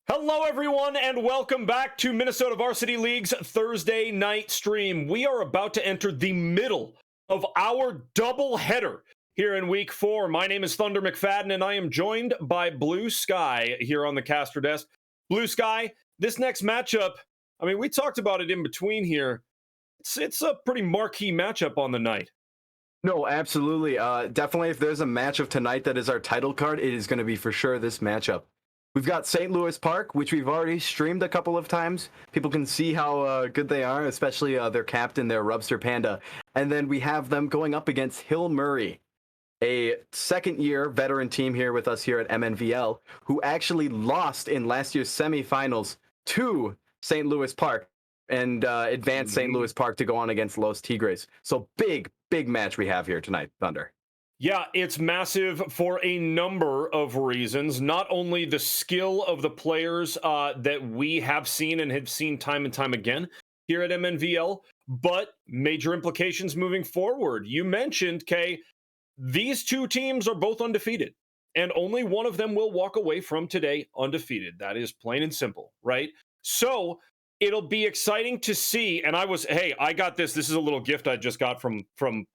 Hello, everyone, and welcome back to Minnesota Varsity League's Thursday night stream. We are about to enter the middle of our doubleheader here in Week 4. My name is Thunder McFadden, and I am joined by Blue Sky here on the caster desk. Blue Sky, this next matchup, I mean, we talked about it in between here. It's a pretty marquee matchup on the night. No, absolutely. Definitely, if there's a match of tonight that is our title card, it is going to be for sure this matchup. We've got St. Louis Park, which we've already streamed a couple of times. People can see how good they are, especially their captain, their Rubster Panda. And then we have them going up against Hill Murray, a second-year veteran team here with us here at MNVL, who actually lost in last year's semifinals to St. Louis Park and advanced St. Louis Park to go on against Los Tigres. So big match we have here tonight, Thunder. Yeah, it's massive for a number of reasons. Not only the skill of the players that we have seen and have seen time and time again here at MNVL, but major implications moving forward. You mentioned, Kay, these two teams are both undefeated, and only one of them will walk away from today undefeated. That is plain and simple, right? So it'll be exciting to see. And I got this. This is a little gift I just got from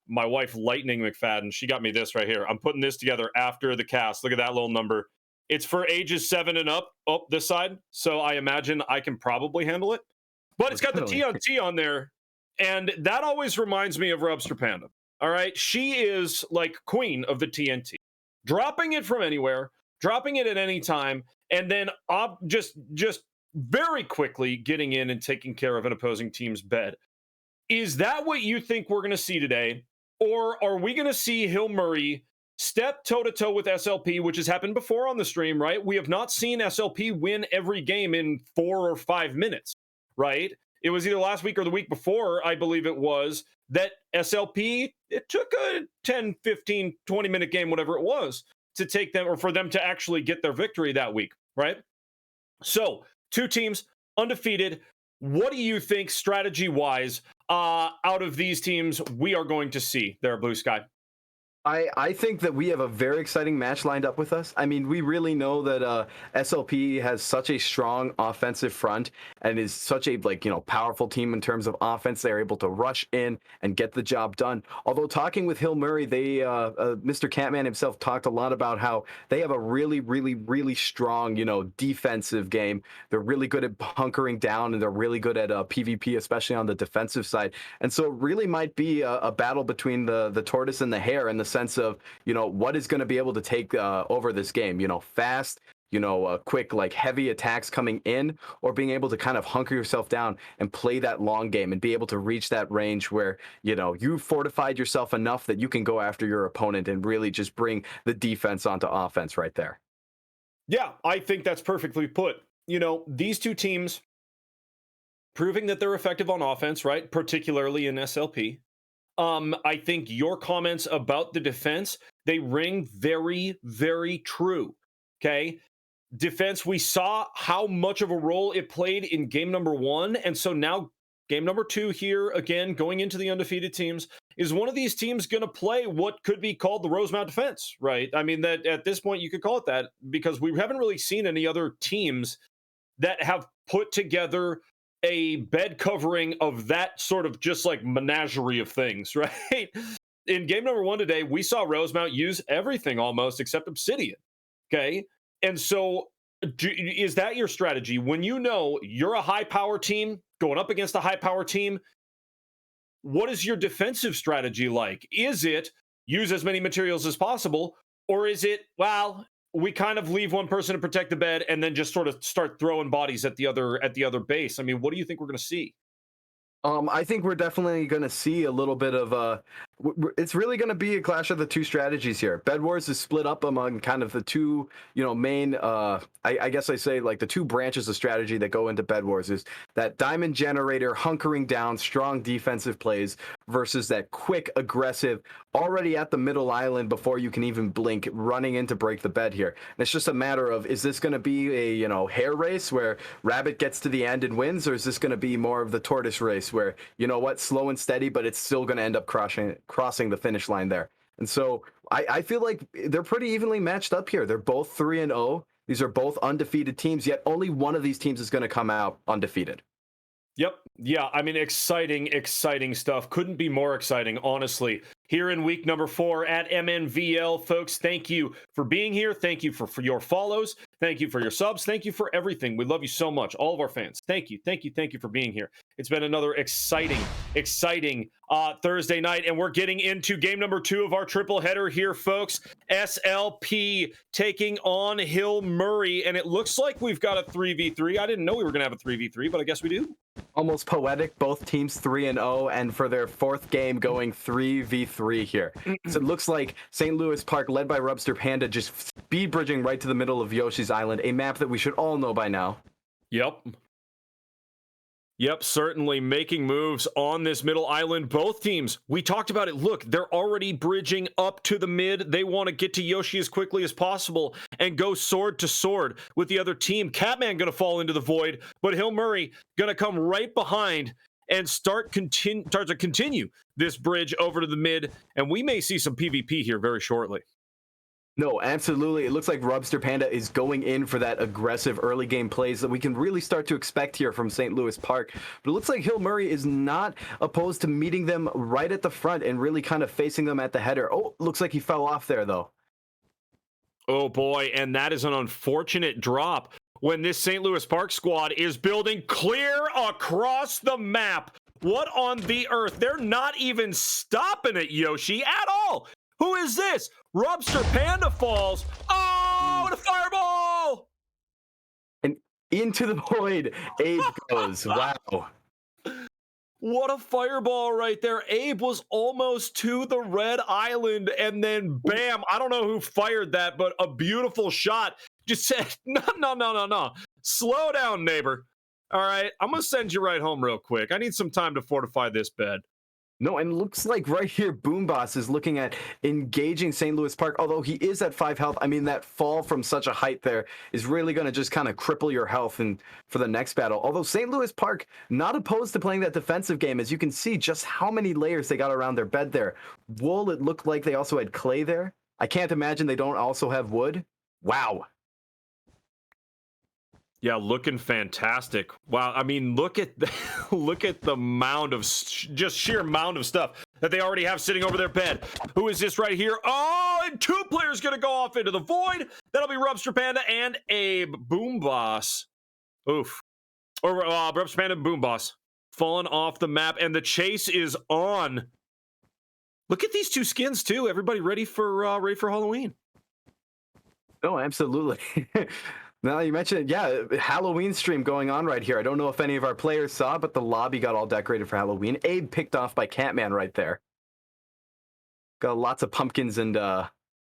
my wife, Lightning McFadden. She got me this right here. I'm putting this together after the cast. Look at that little number. It's for ages 7 and up. Oh, this side. So I imagine I can probably handle it. But it's got the T on there. And that always reminds me of Rubster Panda. All right. She is like queen of the TNT. Dropping it from anywhere, dropping it at any time, and then just very quickly getting in and taking care of an opposing team's bed. Is that what you think we're going to see today? Or are we going to see Hill Murray step toe-to-toe with SLP, which has happened before on the stream, right? We have not seen SLP win every game in 4 or 5 minutes, right? It was either last week or the week before, I believe it was, that SLP, it took a 10, 15, 20-minute game, whatever it was, to take them or for them to actually get their victory that week, right? So, two teams, undefeated. What do you think, strategy-wise, out of these teams we are going to see there, Blue Sky? I think that we have a very exciting match lined up with us. I mean, we really know that SLP has such a strong offensive front and is such a powerful team in terms of offense. They're able to rush in and get the job done. Although talking with Hill Murray, they Mr. Catman himself talked a lot about how they have a really strong defensive game. They're really good at hunkering down and they're really good at PvP, especially on the defensive side. And so it really might be a battle between the tortoise and the hare in the sense of what is going to be able to take over this game, fast, quick, heavy attacks coming in, or being able to kind of hunker yourself down and play that long game and be able to reach that range where you've fortified yourself enough that you can go after your opponent and really just bring the defense onto offense right there. Yeah, I think that's perfectly put. These two teams proving that they're effective on offense, right? Particularly in SLP. I think your comments about the defense, they ring very, very true. Okay. Defense, we saw how much of a role it played in game number 1. And so now game number 2 here, again, going into the undefeated teams, is one of these teams going to play what could be called the Rosemount defense, right? I mean, that at this point you could call it that because we haven't really seen any other teams that have put together a bed covering of that sort of just like menagerie of things, right? In game number 1 today, we saw Rosemount use everything almost except Obsidian. Okay. And so is that your strategy? When you're a high power team going up against a high power team, what is your defensive strategy like? Is it use as many materials as possible? Or is it, well, we kind of leave one person to protect the bed and then just sort of start throwing bodies at the other base? I mean, what do you think we're going to see? I think we're definitely going to see a little bit of it's really going to be a clash of the two strategies here. Bedwars is split up among kind of the two, main, I guess I say like the two branches of strategy that go into Bedwars is that diamond generator, hunkering down, strong defensive plays versus that quick, aggressive, already at the middle island before you can even blink, running in to break the bed here. And it's just a matter of, is this going to be a, hare race where Rabbit gets to the end and wins, or is this going to be more of the tortoise race where, slow and steady, but it's still going to end up crossing the finish line there. And so I feel like they're pretty evenly matched up here. They're both 3-0. These are both undefeated teams, yet only one of these teams is going to come out undefeated. Yep. Yeah. I mean, exciting stuff. Couldn't be more exciting, honestly. Here in week number 4 at MNVL, folks, thank you for being here. Thank you for your follows. Thank you for your subs. Thank you for everything. We love you so much. All of our fans. Thank you for being here. It's been another exciting Thursday night, and we're getting into game number 2 of our triple header here, folks. SLP taking on Hill Murray, and it looks like we've got a 3v3. I didn't know we were going to have a 3v3, but I guess we do. Almost poetic. Both teams 3-0, and for their 4th game going 3v3 here. So it looks like St. Louis Park, led by Rubster Panda, just speed bridging right to the middle of Yoshi's Island, a map that we should all know by now. Yep, certainly making moves on this middle island. Both teams, we talked about it. Look, they're already bridging up to the mid. They want to get to Yoshi as quickly as possible and go sword to sword with the other team. Catman going to fall into the void, but Hill Murray going to come right behind and start to continue this bridge over to the mid, and we may see some PvP here very shortly. No, absolutely. It looks like Rubster Panda is going in for that aggressive early game plays that we can really start to expect here from St. Louis Park. But it looks like Hill Murray is not opposed to meeting them right at the front and really kind of facing them at the header. Oh, looks like he fell off there, though. Oh, boy, and that is an unfortunate drop when this St. Louis Park squad is building clear across the map. What on the earth? They're not even stopping at Yoshi at all. Who is this? Rubster Panda falls. Oh, the fireball! And into the void, Abe goes. Wow. What a fireball right there. Abe was almost to the red island, and then bam, I don't know who fired that, but a beautiful shot. Just said, no. Slow down, neighbor. All right, I'm going to send you right home real quick. I need some time to fortify this bed. No, and looks like right here, Boom Boss is looking at engaging St. Louis Park. Although he is at 5 health, I mean, that fall from such a height there is really going to just kind of cripple your health for the next battle. Although St. Louis Park, not opposed to playing that defensive game, as you can see just how many layers they got around their bed there. Wool, it looked like they also had clay there. I can't imagine they don't also have wood. Wow. Yeah, looking fantastic. Wow, I mean, look at the mound of just sheer mound of stuff that they already have sitting over their bed. Who is this right here? Oh, and 2 players gonna go off into the void. That'll be Rubster Panda and Abe. Boom Boss. Oof. Or Rubster Panda and Boom Boss falling off the map, and the chase is on. Look at these 2 skins too. Everybody ready for Halloween? Oh, absolutely. Now you mentioned it, yeah, Halloween stream going on right here. I don't know if any of our players saw, but the lobby got all decorated for Halloween. Abe picked off by Catman right there. Got lots of pumpkins and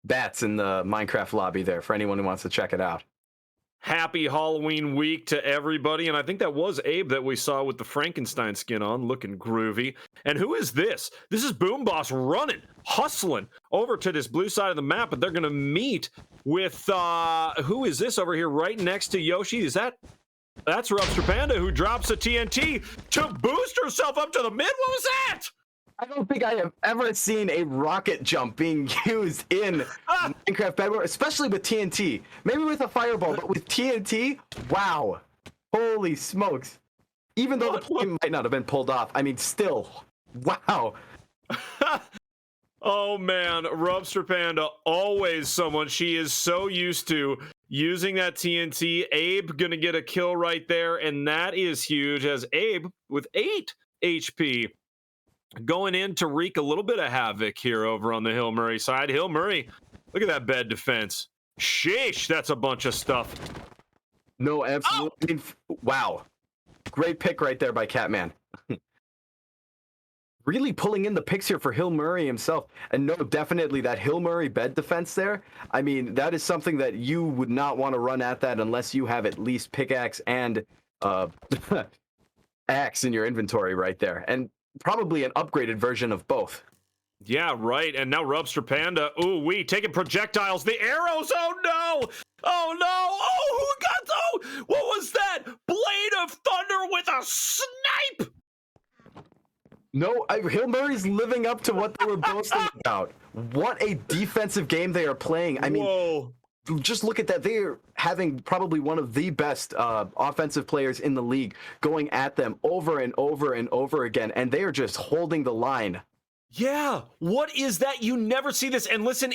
bats in the Minecraft lobby there for anyone who wants to check it out. Happy Halloween week to everybody. And I think that was Abe that we saw with the Frankenstein skin on, looking groovy. And who is this? This is Boom Boss running, hustling over to this blue side of the map, but they're going to meet with, who is this over here right next to Yoshi? That's Rubster Panda, who drops a TNT to boost herself up to the mid. What was that? I don't think I have ever seen a rocket jump being used in Minecraft Bedwars, especially with TNT. Maybe with a fireball, but with TNT, wow. Holy smokes. Even though the play might not have been pulled off, I mean, still, wow. Oh, man, Rubster Panda, always someone she is so used to using that TNT. Abe gonna get a kill right there, and that is huge, as Abe, with 8 HP, going in to wreak a little bit of havoc here over on the Hill Murray side. Hill Murray, look at that bed defense. Sheesh, that's a bunch of stuff. No, absolutely. Oh! I mean, wow. Great pick right there by Catman. Really pulling in the picks here for Hill Murray himself. And no, definitely that Hill Murray bed defense there. I mean, that is something that you would not want to run at that unless you have at least pickaxe and axe in your inventory right there. And probably an upgraded version of both. Yeah, right. And now Rubster Panda, ooh-wee, taking projectiles. The arrows, oh no! Oh no! Oh, who got, oh, what was that? Blade of Thunder with a snipe! No, Hill Murray's living up to what they were boasting about. What a defensive game they are playing. I mean, just look at that. They're having probably one of the best offensive players in the league going at them over and over and over again, and they are just holding the line. Yeah, what is that? You never see this. And listen,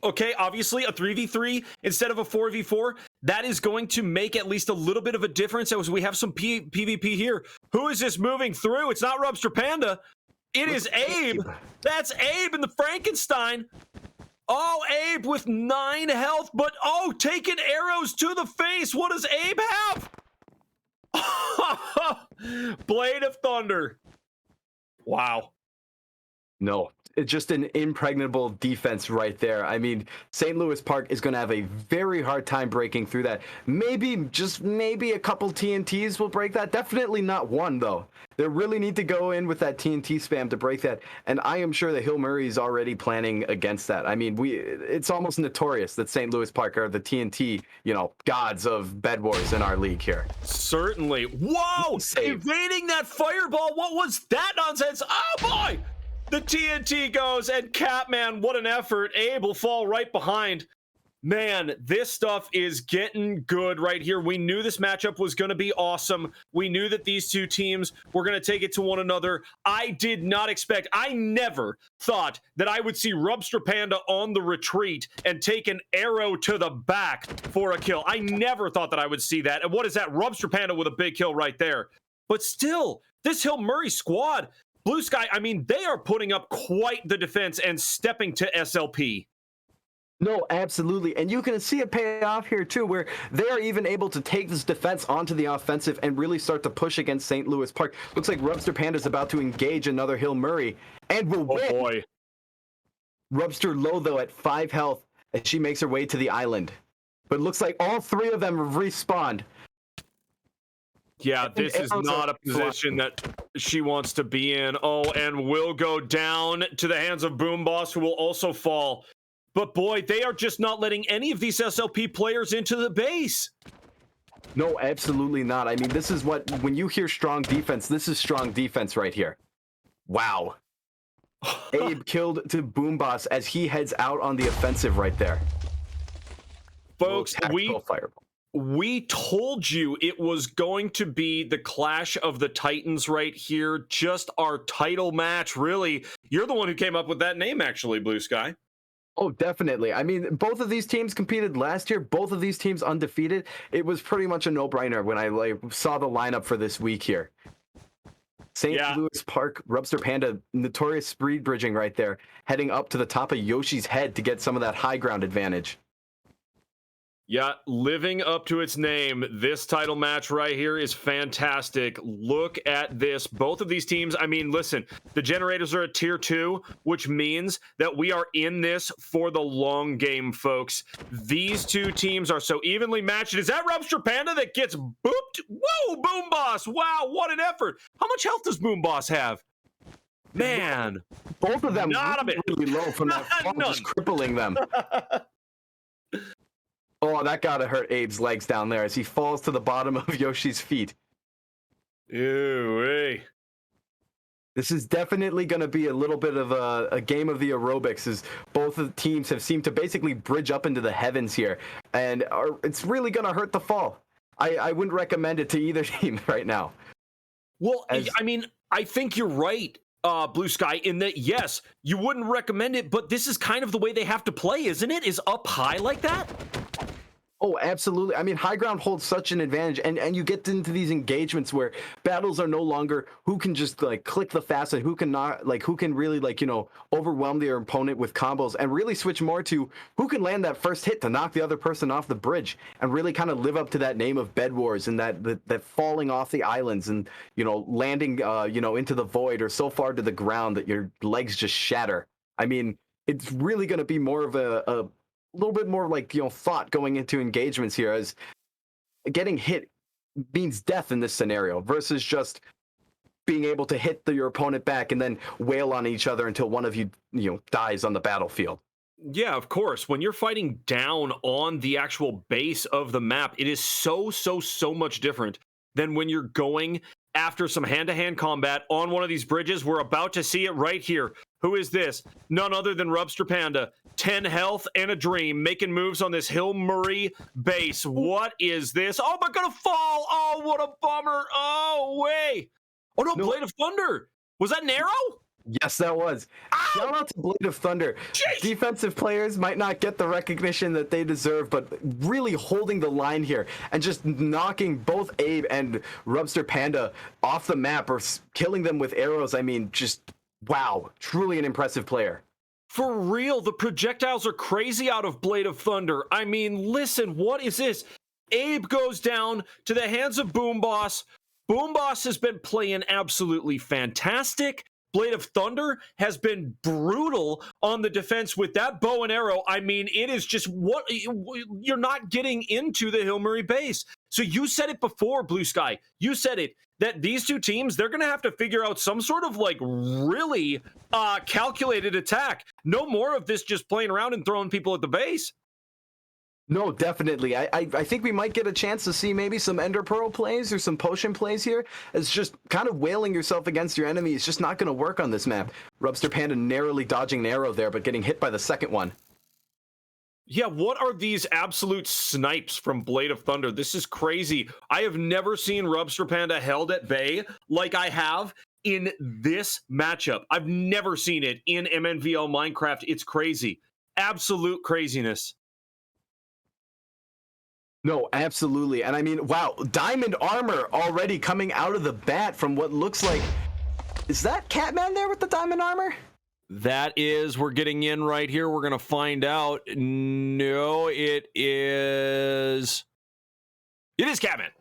obviously a 3v3 instead of a 4v4, that is going to make at least a little bit of a difference as we have some PvP here. Who is this moving through? It's not Rubster Panda. It is Abe. That's Abe in the Frankenstein. Oh, Abe with 9 health, but taking arrows to the face. What does Abe have? Blade of Thunder. Wow. No, it's just an impregnable defense right there. I mean, St. Louis Park is going to have a very hard time breaking through that. Maybe, just maybe a couple TNTs will break that. Definitely not one, though. They really need to go in with that TNT spam to break that. And I am sure that Hill Murray is already planning against that. I mean, it's almost notorious that St. Louis Park are the TNT, gods of bedwars in our league here. Certainly. Whoa! Evading that fireball. What was that nonsense? Oh, boy! The TNT goes, and Catman, what an effort. Abe will fall right behind. Man, this stuff is getting good right here. We knew this matchup was going to be awesome. We knew that these two teams were going to take it to one another. I never thought that I would see Rubster Panda on the retreat and take an arrow to the back for a kill. I never thought that I would see that. And what is that? Rubster Panda with a big kill right there. But still, this Hill Murray squad, Blue Sky, I mean, they are putting up quite the defense and stepping to SLP. No, absolutely. And you can see it pay off here, too, where they are even able to take this defense onto the offensive and really start to push against St. Louis Park. Looks like Rubster Panda is about to engage another Hill Murray and will win. Boy. Rubster low, though, at 5 health as she makes her way to the island. But it looks like all 3 of them have respawned. Yeah, this is not a position that she wants to be in. Oh, and will go down to the hands of Boom Boss, who will also fall. But boy, they are just not letting any of these SLP players into the base. No, absolutely not. I mean, this is when you hear strong defense, this is strong defense right here. Wow. Abe killed to Boom Boss as he heads out on the offensive right there. Folks, we told you it was going to be the clash of the Titans right here. Just our title match, really. You're the one who came up with that name, actually, Blue Sky. Oh, definitely. I mean, both of these teams competed last year. Both of these teams undefeated. It was pretty much a no-brainer when I saw the lineup for this week here. St. Louis Park, Rubster Panda, notorious speed bridging right there, heading up to the top of Yoshi's head to get some of that high ground advantage. Yeah, living up to its name, this title match right here is fantastic. Look at this. Both of these teams, I mean, listen, the Generators are at tier 2, which means that we are in this for the long game, folks. These two teams are so evenly matched. Is that Rubster Panda that gets booped? Whoa, Boom Boss. Wow, what an effort. How much health does Boom Boss have? Man. Both of them not really low from that fall, just crippling them. Oh, that gotta hurt Abe's legs down there as he falls to the bottom of Yoshi's feet. Ew, This is definitely going to be a little bit of a game of the aerobics, as both of the teams have seemed to basically bridge up into the heavens here, and it's really going to hurt the fall. I wouldn't recommend it to either team right now. Well, I mean, I think you're right, Blue Sky, in that, yes, you wouldn't recommend it, but this is kind of the way they have to play, isn't it? Is up high like that? Oh, absolutely. I mean, high ground holds such an advantage, and you get into these engagements where battles are no longer who can just click the fast and who can not, who can really overwhelm their opponent with combos, and really switch more to who can land that first hit to knock the other person off the bridge, and really kind of live up to that name of bedwars and that falling off the islands and landing into the void or so far to the ground that your legs just shatter. I mean, it's really going to be more of a little bit more thought going into engagements here, as getting hit means death in this scenario versus just being able to hit your opponent back and then wail on each other until one of you dies on the battlefield. Yeah, of course. When you're fighting down on the actual base of the map, it is so much different than when you're going after some hand-to-hand combat on one of these bridges. We're about to see it right here. Who is this? None other than Rubster Panda. 10 health and a dream, making moves on this Hill Murray base. What is this? Oh, am I gonna fall? Oh, what a bummer. Oh, way. Oh, no, Blade of Thunder. Was that an arrow? Yes, that was. Ow! Shout out to Blade of Thunder. Jeez. Defensive players might not get the recognition that they deserve, but really holding the line here and just knocking both Abe and Rubster Panda off the map or killing them with arrows. I mean, just wow, truly an impressive player. For real, the projectiles are crazy out of Blade of Thunder. I mean, listen, what is this? Abe goes down to the hands of Boom Boss. Boom Boss has been playing absolutely fantastic. Blade of Thunder has been brutal on the defense with that bow and arrow. I mean, it is just what you're not getting into the Hill Murray base. So you said it before, Blue Sky. You said it, that these two teams, they're going to have to figure out some sort of like really calculated attack. No more of this just playing around and throwing people at the base. No, definitely. I think we might get a chance to see maybe some Ender Pearl plays or some potion plays here. It's just kind of wailing yourself against your enemy. It's just not going to work on this map. Rubster Panda narrowly dodging an arrow there, but getting hit by the second one. Yeah, what are these absolute snipes from Blade of Thunder? This is crazy. I have never seen Rubster Panda held at bay like I have in this matchup. I've never seen it in MNVL Minecraft. It's crazy. Absolute craziness. No, absolutely. And I mean, wow, diamond armor already coming out of the bat from what looks like... Is that Catman there with the diamond armor? That is, we're getting in right here. We're going to find out. No, it is... It is Catman.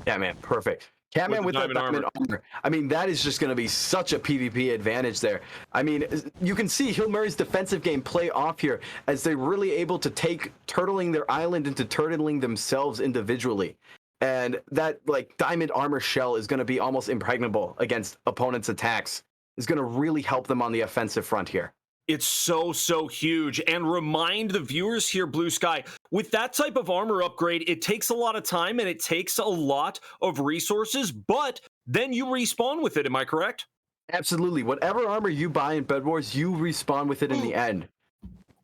Catman, perfect. Catman with that diamond armor. I mean, that is just going to be such a PvP advantage there. I mean, you can see Hill Murray's defensive game play off here as they're really able to take turtling their island into turtling themselves individually. And that, like, diamond armor shell is going to be almost impregnable against opponents' attacks. It's going to really help them on the offensive front here. It's so huge. And remind the viewers here, Blue Sky, with that type of armor upgrade, it takes a lot of time and it takes a lot of resources, but then you respawn with it. Am I correct? Absolutely. Whatever armor you buy in Bedwars, you respawn with it in the end.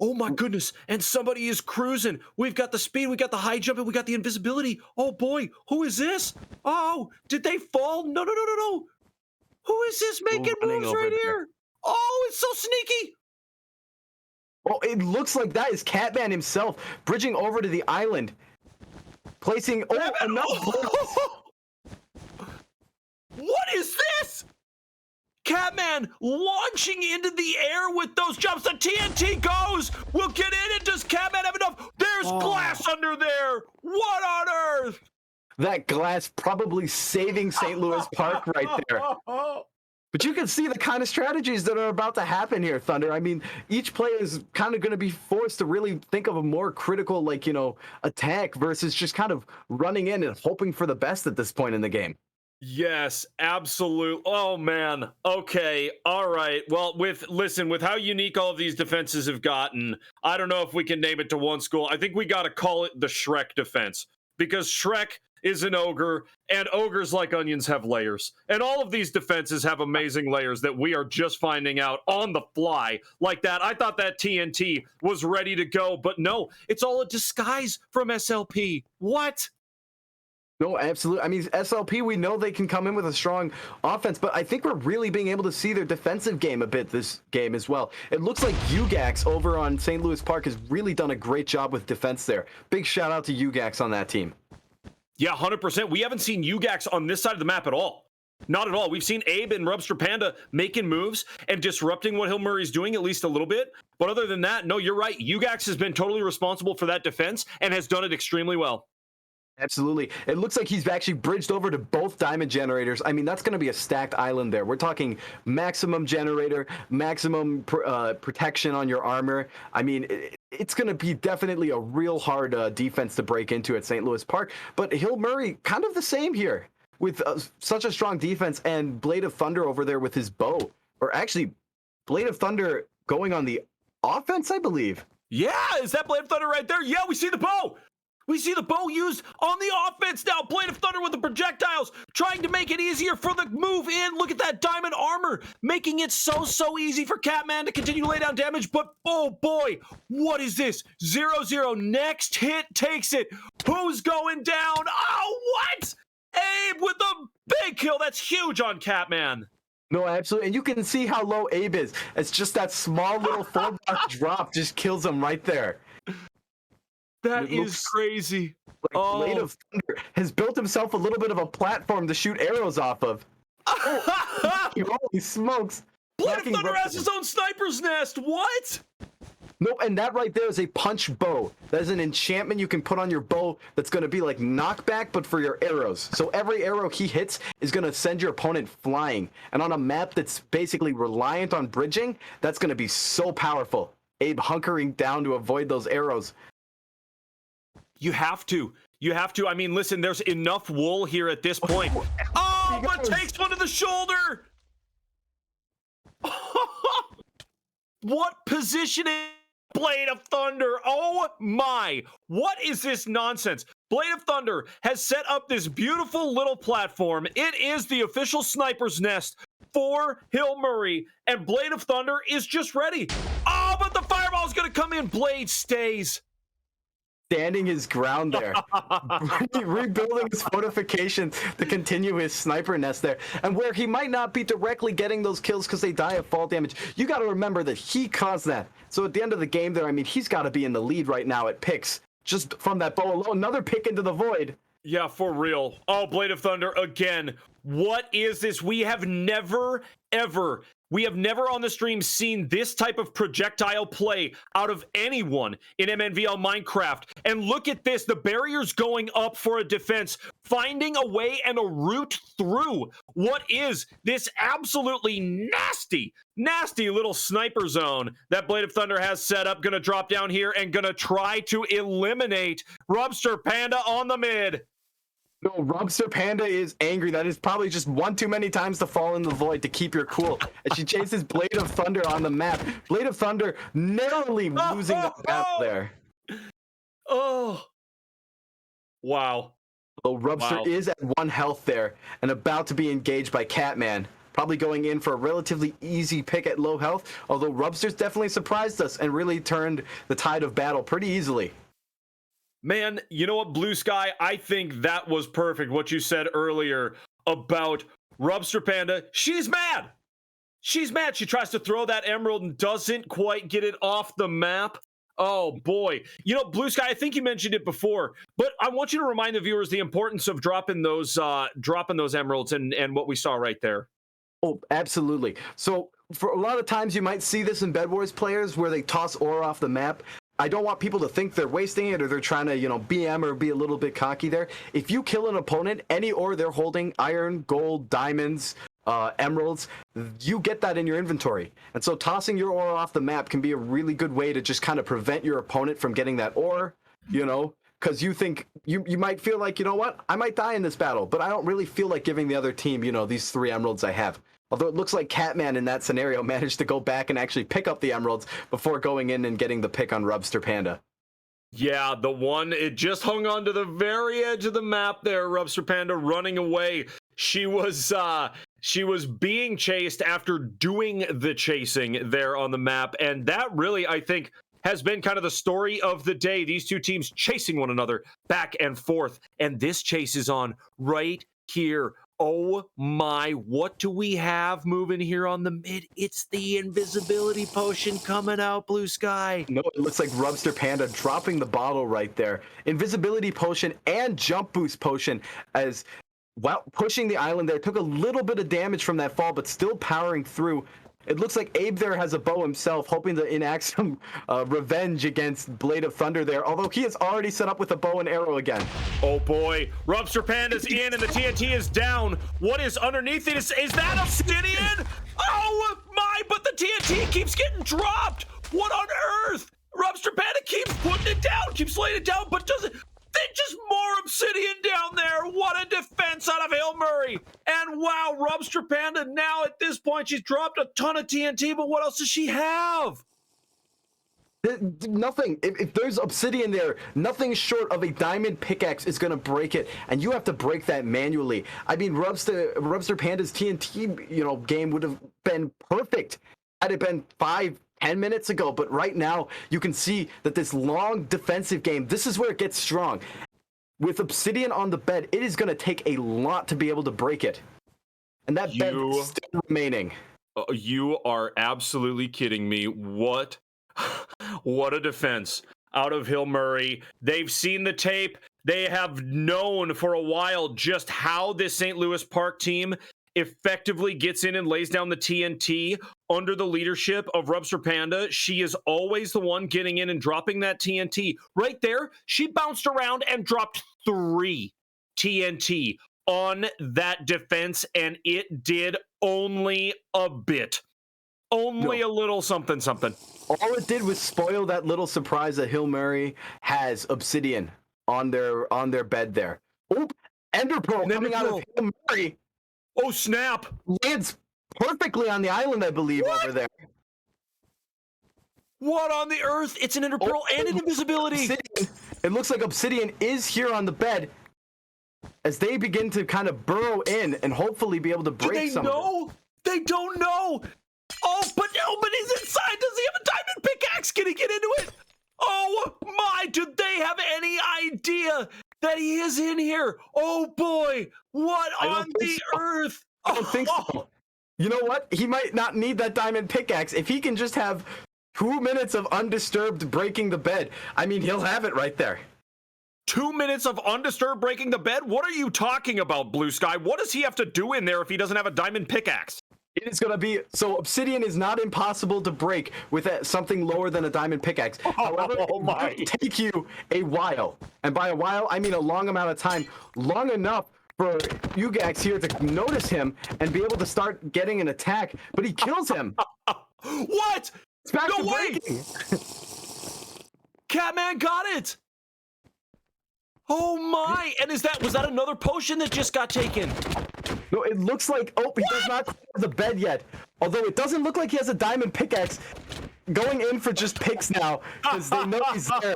Oh my goodness. And somebody is cruising. We've got the speed, we got the high jump, and we got the invisibility. Oh boy, who is this? Oh, did they fall? No. Who is this making moves right here? Oh, it's so sneaky. Oh, it looks like that is Catman himself bridging over to the island, placing What is this? Catman launching into the air with those jumps. The TNT goes. We'll get in it. Does Catman have enough? There's glass under there. What on earth? That glass probably saving St. Louis Park right there. But you can see the kind of strategies that are about to happen here, Thunder. I mean, each player is kind of going to be forced to really think of a more critical, like, you know, attack versus just kind of running in and hoping for the best at this point in the game. Yes, absolute. Oh man. Okay. All right. Well, with how unique all of these defenses have gotten, I don't know if we can name it to one school. I think we got to call it the Shrek defense, because Shrek is an ogre, and ogres like onions have layers. And all of these defenses have amazing layers that we are just finding out on the fly like that. I thought that TNT was ready to go, but no, it's all a disguise from SLP. What? No, absolutely. I mean, SLP, we know they can come in with a strong offense, but I think we're really being able to see their defensive game a bit this game as well. It looks like UGAX over on St. Louis Park has really done a great job with defense there. Big shout out to UGAX on that team. Yeah, 100%. We haven't seen UGAX on this side of the map at all. Not at all. We've seen Abe and Rubster Panda making moves and disrupting what Hill Murray's doing at least a little bit. But other than that, no, you're right. UGAX has been totally responsible for that defense and has done it extremely well. Absolutely. It looks like he's actually bridged over to both diamond generators. I mean, that's going to be a stacked island there. We're talking maximum generator, maximum protection on your armor. I mean, it's going to be definitely a real hard defense to break into at St. Louis Park. But Hill Murray, kind of the same here with such a strong defense, and Blade of Thunder over there with his bow. Or actually, Blade of Thunder going on the offense, I believe. Yeah, is that Blade of Thunder right there? Yeah, we see the bow. We see the bow used on the offense now. Blade of Thunder with the projectiles, trying to make it easier for the move in. Look at that diamond armor, making it so easy for Catman to continue to lay down damage. But oh boy, what is this? 0-0, next hit takes it. Who's going down? Oh, what? Abe with the big kill. That's huge on Catman. No, absolutely. And you can see how low Abe is. It's just that small little 4-block drop just kills him right there. That is crazy. Like Blade of Thunder has built himself a little bit of a platform to shoot arrows off of. Holy smokes. Blade of Thunder has his own sniper's nest. What? Nope, and that right there is a punch bow. That is an enchantment you can put on your bow that's going to be like knockback, but for your arrows. So every arrow he hits is going to send your opponent flying. And on a map that's basically reliant on bridging, that's going to be so powerful. Abe hunkering down to avoid those arrows. You have to. You have to. I mean, listen, there's enough wool here at this point. Oh, but takes one to the shoulder. What positioning? Blade of Thunder. Oh my. What is this nonsense? Blade of Thunder has set up this beautiful little platform. It is the official sniper's nest for Hill Murray, and Blade of Thunder is just ready. Oh, but the fireball is going to come in. Blade stays. Standing his ground there, rebuilding his fortifications to continue his sniper nest there. And where he might not be directly getting those kills because they die of fall damage, you got to remember that he caused that. So at the end of the game there, I mean, he's got to be in the lead right now at picks. Just from that bow alone, another pick into the void. Yeah, for real. Oh, Blade of Thunder again. What is this? We have never on the stream seen this type of projectile play out of anyone in MNVL Minecraft. And look at this, the barriers going up for a defense, finding a way and a route through what is this absolutely nasty little sniper zone that Blade of Thunder has set up. Gonna drop down here and gonna try to eliminate Rubster Panda on the mid. No, Rubster Panda is angry. That is probably just one too many times to fall in the void to keep your cool. And she chases Blade of Thunder on the map. Blade of Thunder narrowly losing the battle there. Oh. Wow. So Rubster is at 1 health there and about to be engaged by Catman. Probably going in for a relatively easy pick at low health, although Rubster's definitely surprised us and really turned the tide of battle pretty easily. Man, you know what, Blue Sky? I think that was perfect, what you said earlier about Rubster Panda. She's mad. She's mad. She tries to throw that emerald and doesn't quite get it off the map. Oh, boy. You know, Blue Sky, I think you mentioned it before, but I want you to remind the viewers the importance of dropping those emeralds and what we saw right there. Oh, absolutely. So for a lot of times you might see this in bedwars players where they toss ore off the map. I don't want people to think they're wasting it or they're trying to, BM or be a little bit cocky there. If you kill an opponent, any ore they're holding, iron, gold, diamonds, emeralds, you get that in your inventory. And so tossing your ore off the map can be a really good way to just kind of prevent your opponent from getting that ore, because you think you might feel like, you know what, I might die in this battle, but I don't really feel like giving the other team, these 3 emeralds I have. Although it looks like Catman in that scenario managed to go back and actually pick up the emeralds before going in and getting the pick on Rubster Panda. Yeah, the one, it just hung on to the very edge of the map there, Rubster Panda running away. She was being chased after doing the chasing there on the map, and that really, I think, has been kind of the story of the day. These two teams chasing one another back and forth, and this chase is on right here. Oh my, what do we have moving here on the mid? It's the invisibility potion coming out, Blue Sky. No, it looks like Rubster Panda dropping the bottle right there. Invisibility potion and jump boost potion as pushing the island there. Took a little bit of damage from that fall, but still powering through. It looks like Abe there has a bow himself, hoping to enact some revenge against Blade of Thunder there, although he is already set up with a bow and arrow again. Oh boy, Rubster Panda's in and the TNT is down. What is underneath it? Is that obsidian? Oh my, but the TNT keeps getting dropped. What on earth? Rubster Panda keeps putting it down, keeps laying it down, but doesn't... Just more obsidian down there. What a defense out of Hill Murray. And wow, Rubster Panda now at this point, she's dropped a ton of TNT, but what else does she have? Nothing. If there's obsidian there, nothing short of a diamond pickaxe is gonna break it, and you have to break that manually. I mean, Rubster Panda's TNT, game would have been perfect had it been 5-10 minutes ago. But right now, you can see that this long defensive game, this is where it gets strong. With obsidian on the bed, it is gonna take a lot to be able to break it, and that bed is still remaining. You are absolutely kidding me. What a defense out of Hill Murray. They've seen the tape. They have known for a while just how this St. Louis Park team effectively gets in and lays down the TNT under the leadership of Rubster Panda. She is always the one getting in and dropping that TNT. Right there, she bounced around and dropped 3 TNT on that defense, and it did only a bit. Only a little something. All it did was spoil that little surprise that Hill Murray has obsidian on their bed there. Oop, Ender Pearl coming out of Hill Murray. Oh, snap. Lands perfectly on the island, I believe, over there. What on the earth? It's an Ender Pearl and an invisibility. Obsidian. It looks like obsidian is here on the bed as they begin to kind of burrow in and hopefully be able to break some. Do they know? They don't know. Oh, but he's inside. Does he have a diamond pickaxe? Can he get into it? Oh my, do they have any idea that he is in here? Oh boy, what on the earth? I don't think so. You know what? He might not need that diamond pickaxe. If he can just have 2 minutes of undisturbed breaking the bed, I mean, he'll have it right there. 2 minutes of undisturbed breaking the bed? What are you talking about, Blue Sky? What does he have to do in there if he doesn't have a diamond pickaxe? It is going to be, so obsidian is not impossible to break with something lower than a diamond pickaxe. However, it will take you a while. And by a while, I mean a long amount of time. Long enough for Ugax here to notice him and be able to start getting an attack. But he kills him. What? It's back to way! breaking. Catman got it! Oh my! And was that another potion that just got taken? No, it looks like, he does not clear the bed yet. Although it doesn't look like he has a diamond pickaxe. Going in for just picks now, because they know he's there.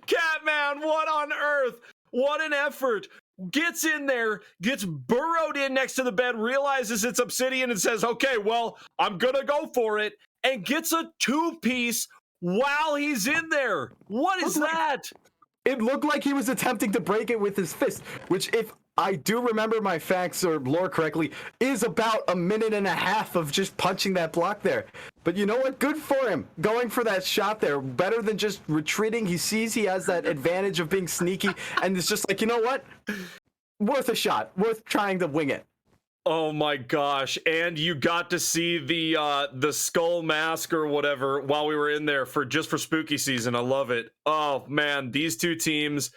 Catman, what on earth? What an effort. Gets in there, gets burrowed in next to the bed, realizes it's obsidian and says, okay, well, I'm gonna go for it, and gets a 2-piece while he's in there. What is that? It looked like he was attempting to break it with his fist, which, if I do remember my facts or lore correctly, is about 1.5 minutes of just punching that block there. But you know what? Good for him. Going for that shot there. Better than just retreating. He sees he has that advantage of being sneaky, and it's just like, you know what? Worth a shot. Worth trying to wing it. Oh my gosh. And you got to see the skull mask or whatever while we were in there for spooky season. I love it. Oh man, these two teams,